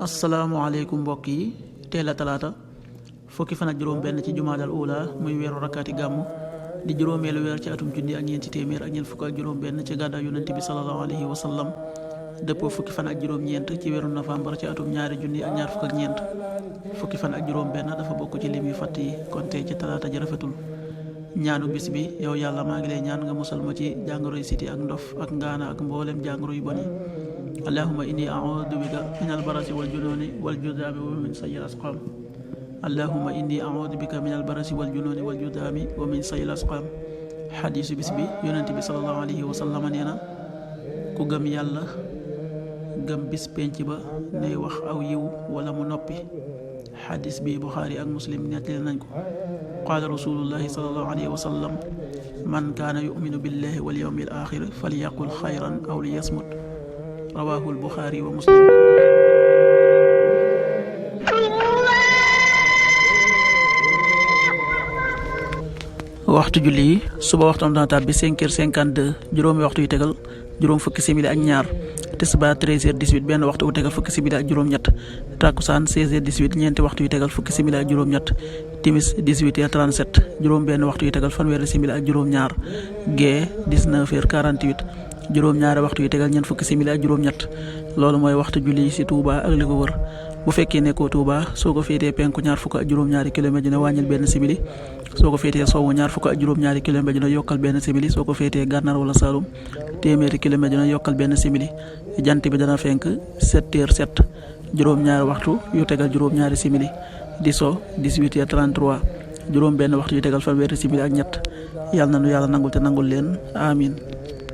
asalaamaaleykum mbokk yi, teel a talaata fukki fan ak juróom benn ci jumaadal ula muy weeru rakkaati gàmmu di juróomeelu weer ci atum junni ak ñeenti téeméer ak ñeent fukk ak juróom benn ci gàddaay yonent bi sallallahu alayhi wa sallam dëppoo fukki fan ak juróom ñeent ci weeru novembre ci atum ñaari junni ak ñaar fukk ak ñeent. fukki fan ak juróom benn dafa bokk ci lim yu fàtt yi kon tey ci talaata ji rafetul. ñaanu bis bi yow yàlla maa ngi lay ñaan nga musal ma ci jàngoroy siti ak ndof ak ngaana ak mboolem jàngoro yu bon yi. allahumma inni a'udhu bika min albarasi wal jununi wal judaami wa min sayyi asqam. allahumma inni a'udhu bika min albarasi wal jununi wal judaami wa min sayyi asqam. xadiisu bis bi yonent bi sallallahu alayhi wa sallam nee na ku gëm yàlla gëm bis penc ba nay wax aw yiw wala mu noppi. xadis bi buxaari ak muslim nettali nañ ko. qaala rasulullahi sallallahu alayhi wa sallam man kaana yuminu billahi wal yawmil axir falyaqul xayran aw liyasmut. rawaahu buxaari wa muslim. waxtu julli yi suba waxtam dana tàbbi 5h52 juróomi waxtu yu tegal juróom fukki simili ak ñaar. tisbaar 13h18 benn waxtu wu tegal fukki simili ak juróom-ñett. takkusaan 16h18 ñeenti waxtu yu tegal fukki simili ak juróom-ñett. timis 18h37 juróom benn waxtu yu tegal fanweeri simili ak juróom-ñaar. gee 19h48 juróom-ñaari waxtu yu tegal ñeent fukki simili ak juróom-ñett. loolu mooy waxtu julli ci Touba ak li ko wër. bu fekkee nekkoo Touba soo ko féetee penku ñaar fukk ak juróom-ñaari kilomètre dina wàññil benn simili. soo ko féetee sowwu ñaar fukk ak juróom-ñaari kilomètre dina yokkal benn simili. soo ko féetee gànnaar wala Saloum téeméeri kilomètre dina yokkal benn simili. jant bi dana fenk 7h07 juróom-ñaari waxtu yu tegal juróom-ñaari simili. di so 18h33 juróom benn waxtu yu tegal fanweeri simili ak ñett. yàlla na nu yàlla nangul te nangul leen amin